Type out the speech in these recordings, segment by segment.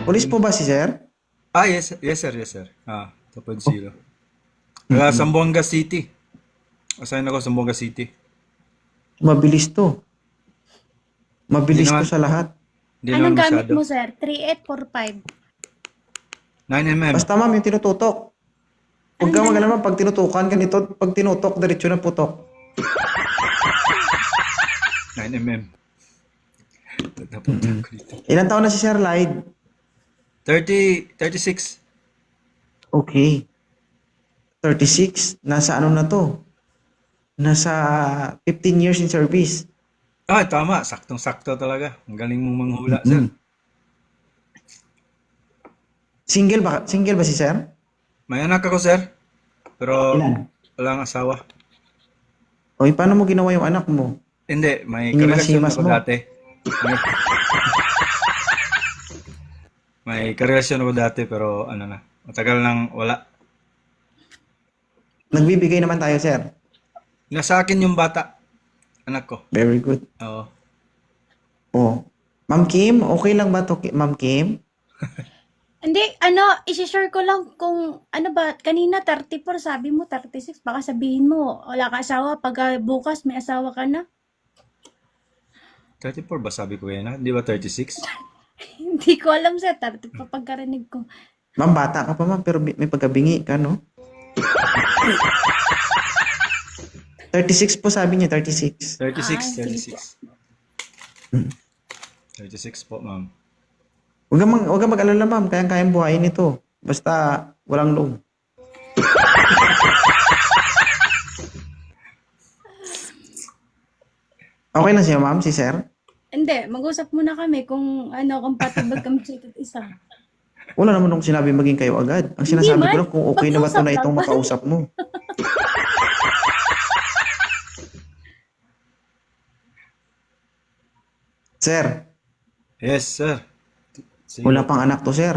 Pulis po ba si sir? Yes, yes sir, yes sir. 2.0. Taga Mm-mm. Zamboanga City. Assign ako sa Zamboanga City. Mabilis to. Hindi Mabilis to naman, sa lahat. hindi naman Anong gamit masyado. mo, sir? 3845. 9mm. Basta ma'am, yung tinututok. Huwag Anong kang gamit? mag-alala pag tinutukan ganito, pag tinutok, diretso na putok. 9mm. Napunta Mm-mm. ko dito. Ilan taon na si Sir Clyde? 36. Okay. 36. Nasa ano na to? Nasa 15 years in service. Tama. Saktong-sakto talaga. Ang galing mong manghula, sir. Mm-mm. Single ba si Sir? May anak ako, sir. Pero Ilan? walang asawa. O, paano mo ginawa yung anak mo? Hindi, may karelasyon Hinimas-himas ako mo. dati. May, may karelasyon ako dati pero ano na. Matagal nang wala. Nagbibigay naman tayo, Sir. Nasa akin yung bata. Anak ko. Very good. Oo. Oh. Ma'am Kim, okay lang ba to, Ma'am Kim? Hindi, isi-share ko lang kung, ano ba, kanina 34, sabi mo 36, baka sabihin mo, wala ka asawa, pag bukas may asawa ka na. 34 ba sabi ko yan? Di ba 36? Hindi ko alam, sir, 34 pagkarinig ko. Ma'am, bata ka pa ma'am, pero may pagkabingi ka, no? 36 po sabi niya, 36. 36, Sige 36. 36 po, ma'am. Huwag kang mag-alala ma'am, kayang-kayang buhayin ito. Basta walang loan. Okay na siya ma'am, si sir? Hindi, mag-usap muna kami kung compatible kami sa isa't isa. Wala naman akong sinabi maging kayo agad. Ang Hindi sinasabi ko man, lang kung okay na ba ito pag-usap na lang itong ba? makausap mo. Sir, Yes, sir. Sige wala po. pang anak to sir.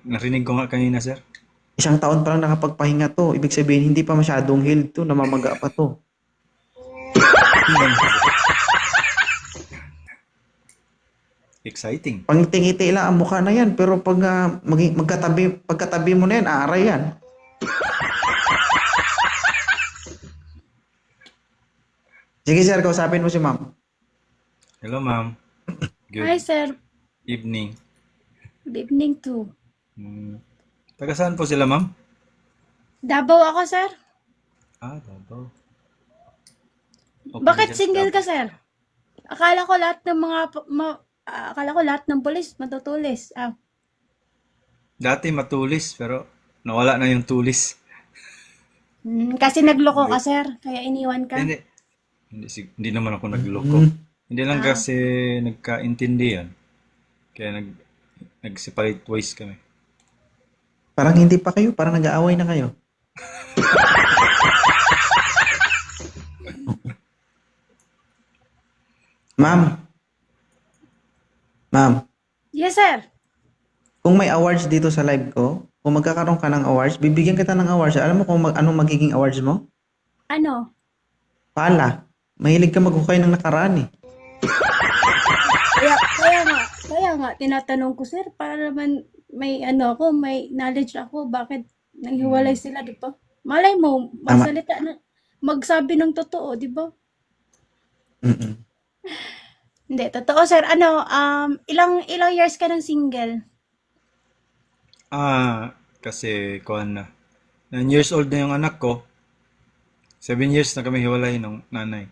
Narinig ko nga kanina, sir. 1 taon pa lang nakapagpahinga to. Ibig sabihin, hindi pa masyadong healed to. Namamaga pa to. Exciting. Pang tingiti lang ang mukha na yan. Pero pag pagkatabi mo na yan, aaray yan. Sige sir, kausapin mo si ma'am. Hello, ma'am. Hi, Good sir. evening. Good evening too. Taga saan po sila, ma'am? Davao ako, sir. Davao. Okay na Bakit dyan sa single ka, Davao. sir? Akala ko lahat ng akala ko lahat ng pulis matutulis. Dati matulis, pero nawala na yung tulis. Kasi nagloko Hindi. ka, sir. Kaya iniwan ka. Hindi. Hindi naman ako nagloko. Hindi lang kasi nagkaintindihan. Kaya nag-separate ways kami. Parang hindi pa kayo. Parang nag-aaway na kayo. Ma'am. Ma'am. Yes, sir. Kung may awards dito sa live ko, kung magkakaroon ka ng awards, bibigyan kita ng awards. Alam mo kung anong magiging awards mo? Ano? Pala. Mahilig ka maghukay ng nakaraan eh. Kaya nga, tinatanong ko, sir, para naman may may knowledge ako, bakit nanghiwalay sila, di ba? Malay mo, Tama. magsabi ng totoo, di ba? Mm-mm. Hindi, totoo, sir. Ilang years ka ng single? Kasi kuwan na. 9 years old na yung anak ko. 7 years na kami hiwalay ng nanay.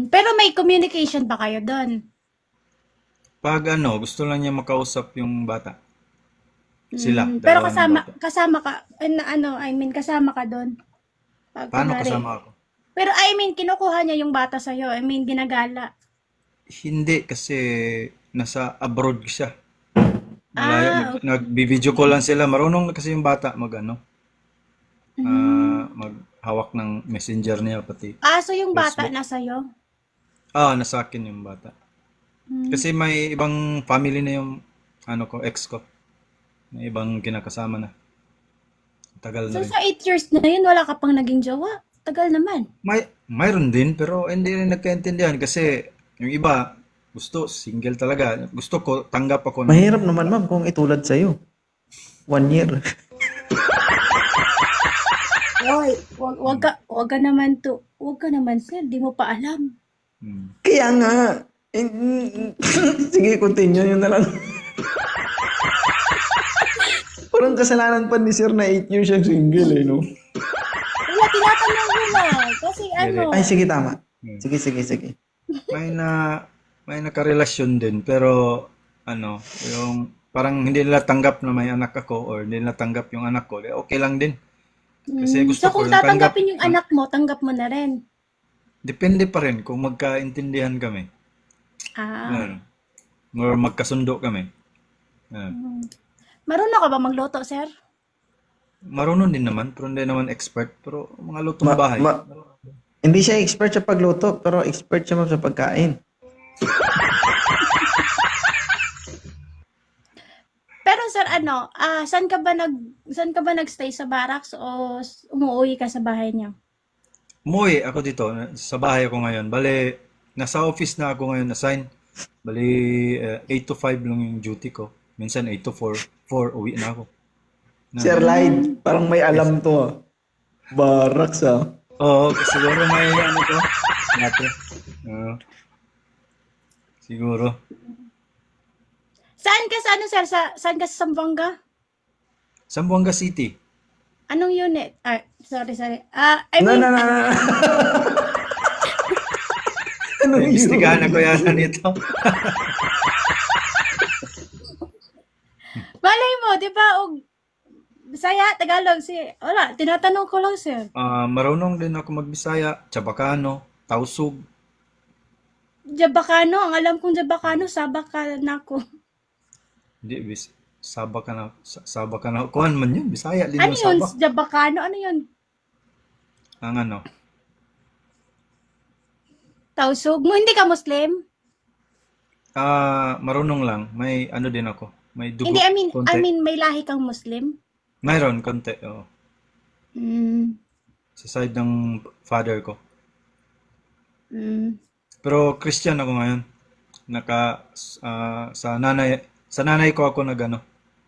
Pero may communication ba kayo doon? Pag gusto lang niya makausap yung bata. Sila, Pero dalawa ng bata. kasama ka, kasama ka doon. Pag Paano kunwari. kasama ako? Pero kinukuha niya yung bata sa'yo. ginagala. Hindi, kasi nasa abroad siya. Ah, Malayo, nag-video call lang sila. Marunong na kasi yung bata maghawak ng messenger niya pati. so yung bata Facebook. na sa'yo? Nasa akin yung bata. Kasi may ibang family na yung ex ko. May ibang kinakasama na. Tagal na So rin. sa 8 years na yun, wala ka pang naging jowa? Tagal naman. Mayroon din pero hindi rin nagkaintindihan kasi yung iba Gusto, single talaga. Gusto ko, tanggap ako. Mahirap naman, ma'am, kung itulad sa'yo. 1 year. Oy, wag ka naman to. Wag ka naman, sir. Di mo pa alam. Hmm. Kaya nga. Sige, continue yun na lang. Parang kasalanan pa ni sir na 8 years siyang single eh, no? Wala, tinatanong ko lang. Kasi ano, Ay, sige, tama. Hmm. Sige. May nakarelasyon din, pero ano, yung parang hindi nila tanggap na may anak ako or hindi nila tanggap yung anak ko, okay lang din. Kasi gusto so ko kung yung tanggap. tatanggapin yung anak mo, tanggap mo na rin. Depende pa rin kung magkaintindihan kami. Ah. Or magkasundo kami. Marunong ka ba magluto, sir? Marunong din naman, pero hindi naman expert. Pero mga lutong bahay. Hindi siya expert sa pagluto, pero expert siya ma'am sa pagkain. Pero sir, ano, saan ka ba nagstay sa barracks o umuwi ka sa bahay niyo? Umuwi ako dito, sa bahay ako ngayon. Bale, nasa office na ako ngayon assign. Bale, 8 to 5 lang yung duty ko. Minsan 8 to 4 uwi na ako. Sir Lyde, parang may alam to ah. Barracks ah. Oo, siguro may ano to. Dati. Siguro. Saan ka sa ano, sir? Saan ka sa Zamboanga? Zamboanga City. Anong unit? Sorry. I mean, No. Ano yun? Imbestigahan ako yata nito. malay mo, di ba? Bisaya, Tagalog, wala, tinatanong ko lang, sir. Marunong din ako magbisaya, Chabacano, Tausug. Jabakano, ang alam kong Jabakano, Sabaka na ako. Hindi, Sabak ka na. Kuhan man yun, Bisaya din Ano yung yun? Sabak. Jabakano? Ano yun? Ang ano, Tausog mo, hindi ka Muslim? marunong lang. May ano din ako. May dugo. Hindi, konti. I mean, may lahi kang Muslim? Mayroon, konti. Oo. Mm, Sa side ng father ko. mm, Pero Christian ako ngayon. Sa nanay ko ako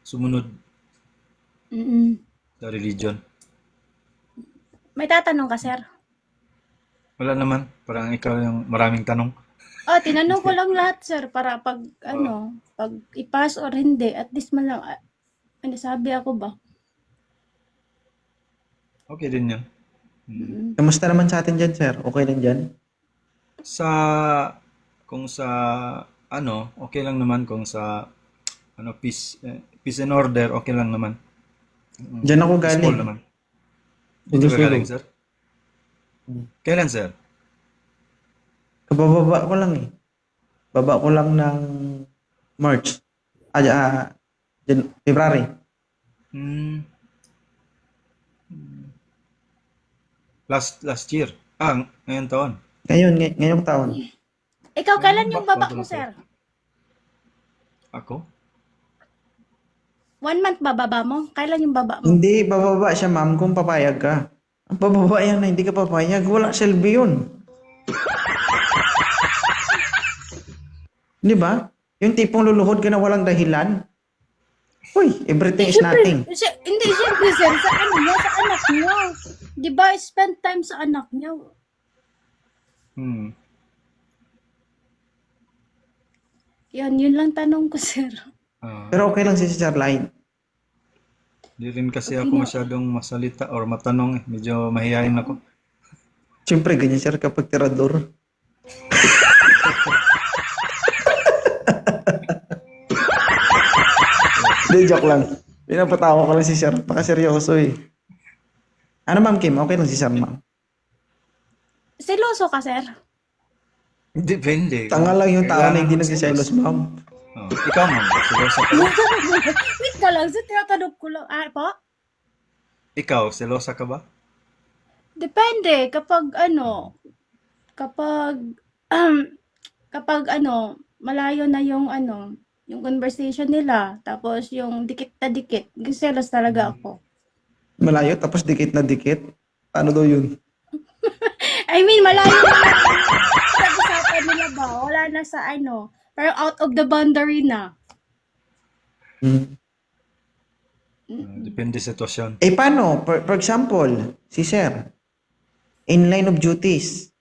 sumunod mm. sa religion. May tatanong ka, sir? Wala naman. Parang ikaw yung maraming tanong. Tinanong ko lang lahat, sir, para pag i-pass or hindi, at least man lang, sabi ako ba? Okay din yan. Kamusta naman sa atin dyan, sir? Okay lang dyan? Kung sa okay lang naman. Kung sa peace and order, okay lang naman. Dyan ako Peaceful galing. naman. Dito ka galing, sir? Kailan, sir? Kabababa ko lang eh. Baba ko lang ng March. February. Hmm. Last year. Ngayon taon. Ngayong taon. Ikaw, kailan yung Bago baba mo, lang, sir? Ako? 1 month ba baba mo? Kailan yung baba mo? Hindi, bababa siya ma'am kung papayag ka. Ang bababa yan na hindi ka papayag, wala silbi yun. Di ba? Yung tipong luluhod ka na walang dahilan. Uy, everything is nothing. Hindi, siyempre, sir, sa anak niyo. Di ba, spend time sa anak niyo. Yun lang tanong ko, sir. Pero okay lang si Sir Lyde. Di rin kasi ako masyadong masalita or matanong. Medyo mahihayin ako. Siyempre, ganyan sir kapag tirador. Hindi, joke lang. Pinapatawa ko lang si Sir. Pakaseryoso eh. Ano ma'am Kim? Okay lang si Sir ma'am. Seloso ka, sir? Depende. Tanga lang yung tao na hindi Kailangan nagsiselos ma'am. Ikaw, ma'am. Selosa ka ba? Wait ka lang, sir, tinatanong ko lang. Po? Ikaw, selosa ka ba? Depende. Kapag malayo na yung conversation nila, tapos yung dikit na dikit, selos talaga ako. Malayo tapos dikit na dikit. Paano daw yun? I mean, malayo na lang. Pag-usapan nila ba? Wala na sa Parang out of the boundary na. Hmm. Depende sa sitwasyon. Eh paano? For example, si Sir, in line of duties,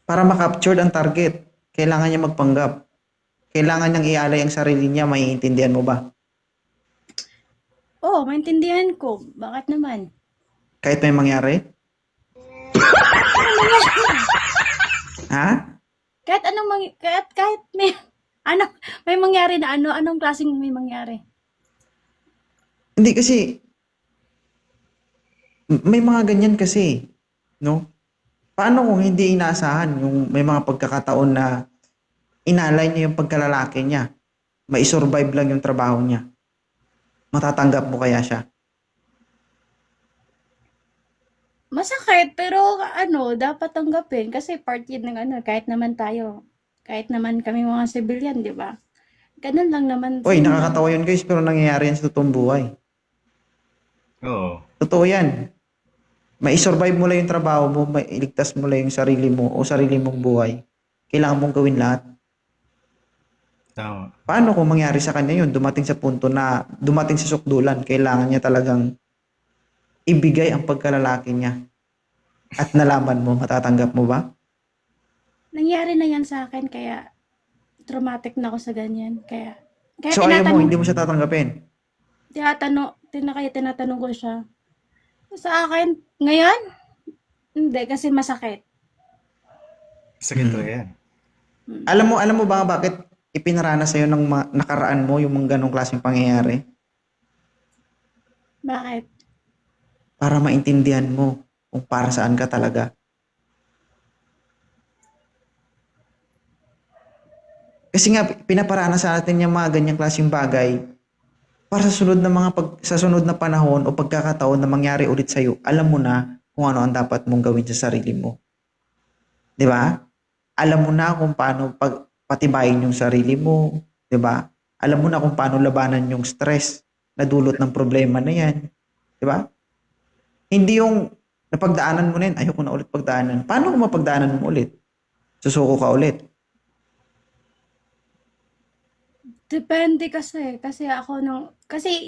para ma-capture ang target, kailangan niya magpanggap. Kailangan niyang ialay ang sarili niya, maiintindihan mo ba? Oo, maintindihan ko. Bakit naman? Kahit may mangyari? Ha? Kahit may ano, may mangyari na ano, anong klaseng may mangyari? Hindi kasi, may mga ganyan kasi, no? Paano kung hindi inaasahan yung may mga pagkakataon na inalay niya yung pagkalalaki niya, mai-survive lang yung trabaho niya? Matatanggap mo kaya siya? Masakit, pero ano, dapat tanggapin kasi part yun ng ano, kahit naman kami mga civilian, di ba? Ganun lang naman. Uy, same lang. nakakatawa yun guys, pero nangyayari yan sa totoong buhay. Oo. Totoo yan. Mai-survive mo lang yung trabaho mo, mailigtas mo lang yung sarili mo o sarili mong buhay. Kailangan mong gawin lahat. Tama. Paano kung mangyari sa kanya yun? Dumating sa punto na, dumating sa sukdulan, kailangan niya talagang ibigay ang pagkalalaki niya. At nalaman mo, matatanggap mo ba? Nangyari na yan sa akin, kaya traumatic na ako sa ganyan. Kaya So ayaw mo, hindi mo siya tatanggapin. tinatanong ko siya. Sa akin, ngayon, hindi, kasi masakit. Sakit talaga yan. Alam mo ba bakit ipinaranas sa'yo ng nakaraan mo yung mga ganong klaseng pangyayari? Bakit? Para maintindihan mo kung para saan ka talaga. Kasi nga, pinaparanas sa atin yung mga ganyang klaseng bagay para sa sunod na panahon o pagkakataon na mangyari ulit sa'yo, alam mo na kung ano ang dapat mong gawin sa sarili mo. Di ba? Alam mo na kung paano patibayin yung sarili mo. Di ba? Alam mo na kung paano labanan yung stress na dulot ng problema na yan. Di ba? Hindi yung napagdaanan mo na yan, ayoko na ulit pagdaanan. Paano kung mapagdaanan mo ulit? Susuko ka ulit. Depende kasi. Kasi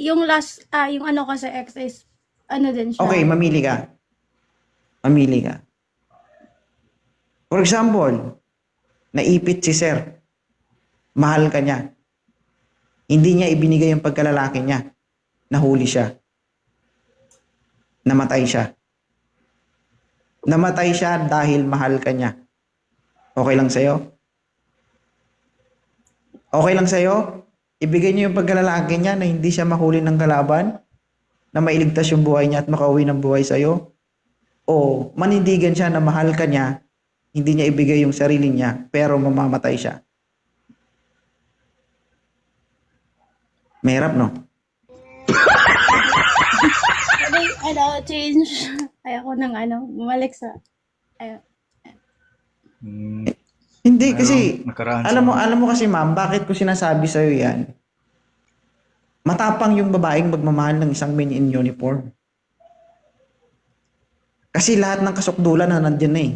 yung yung ano kasi ex is, ano din siya. Okay, mamili ka. Mamili ka. For example, naipit si Sir. Mahal ka niya. Hindi niya ibinigay yung pagkalalaki niya. Nahuli siya. Namatay siya. Namatay siya dahil mahal ka niya. Okay lang sa'yo? Okay lang sa'yo? Ibigay niyo yung pagkalalaki niya na hindi siya mahuli ng kalaban? Na mailigtas yung buhay niya at makauwi ng buhay sa'yo? O manindigan siya na mahal ka niya, hindi niya ibigay yung sarili niya, pero mamamatay siya? Mahirap, no? Change. Ayoko nang bumalik sa, Mm, Hindi mayroong kasi, nakaraan sa alam mo kasi ma'am, bakit ko sinasabi sa'yo yan? Matapang yung babaeng magmamahal ng isang men in uniform. Kasi lahat ng kasukdulan na nandiyan na eh.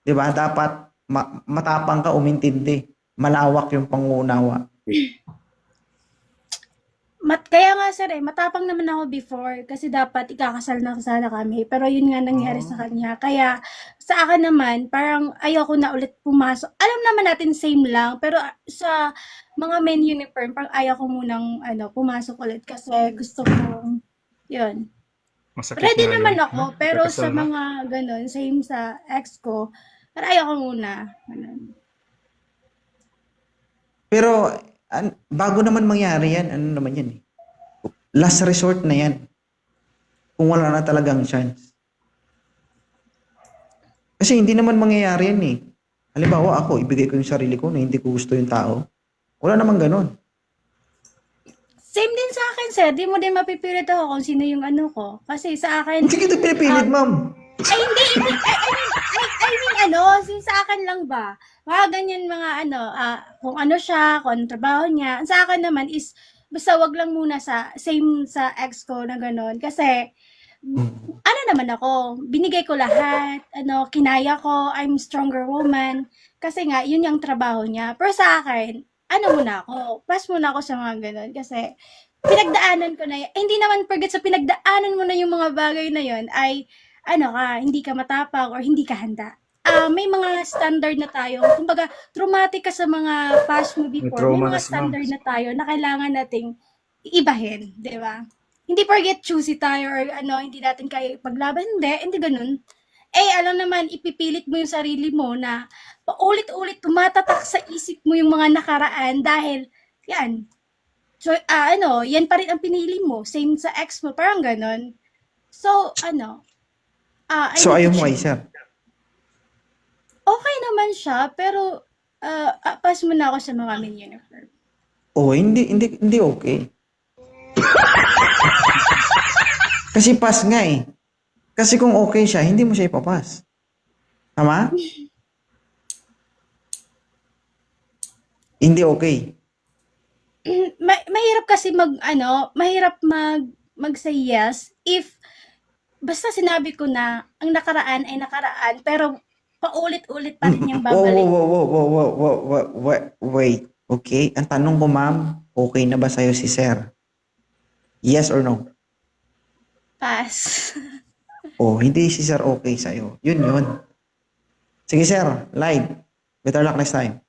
'Di ba? Dapat matapang ka, umintindi. Malawak yung pangunawa. Kaya nga sir matapang naman ako before kasi dapat ikakasal na sana kami. Pero yun nga nangyari sa kanya. Kaya sa akin naman, parang ayoko na ulit pumasok. Alam naman natin same lang, pero sa mga men uniform, parang ayoko munang pumasok ulit kasi gusto ko, yun. masakit Ready nga naman yun. ako, pero Kakasal sa na. mga ganun, same sa ex ko, parang ayoko muna. Ganun. Pero bago naman mangyari yan, ano naman yan eh. Last resort na yan. Kung wala na talagang chance. Kasi hindi naman mangyayari yan eh. Halimbawa ako, ibigay ko yung sarili ko na hindi ko gusto yung tao. Wala naman ganun. Same din sa akin, sir. Di mo din mapipilit ako kung sino yung ano ko. Kasi sa akin, Hindi kita pinipilit, ma'am. ay hindi, I mean, sa akin lang ba? Mga ganyan kung ano siya, kung ano trabaho niya. Sa akin naman is, basta wag lang muna same sa ex ko na gano'n. Kasi, ano naman ako, binigay ko lahat, kinaya ko, I'm stronger woman. Kasi nga, yun yung trabaho niya. Pero sa akin, muna ako, pass muna ako sa mga ganun. Kasi, pinagdaanan ko na yun. Hindi naman porket sa pinagdaanan mo na yung mga bagay na yun, ay, hindi ka matapang or hindi ka handa. May mga standard na tayo. Kumbaga, traumatic ka sa mga past mo May before. May trauma mga na si ma'am. standard na tayo na kailangan nating iibahin, di ba? Hindi porket choosy tayo or hindi natin kaya ipaglaban. Hindi ganun. Alam naman, ipipilit mo yung sarili mo na paulit-ulit tumatatak sa isip mo yung mga nakaraan dahil, yan, so, yan pa rin ang pinili mo. Same sa ex mo, parang ganun. So, I So, need ayaw to mo kay choose. sir. Okay naman siya, pero, pass mo na ako sa mga min uniform. Oh, hindi okay. Kasi pass nga eh. Kasi kung okay siya, hindi mo siya ipapas. Tama? Hindi okay. Mahirap kasi mahirap mag-say yes if basta sinabi ko na ang nakaraan ay nakaraan, pero paulit-ulit pa rin yung Wow, babalik. wait. Okay, ang tanong ko ma'am, okay na ba sa'yo si sir? Yes or no? Pass. Oh, hindi si sir okay sa'yo. Yun. Sige sir, live. Better luck next time.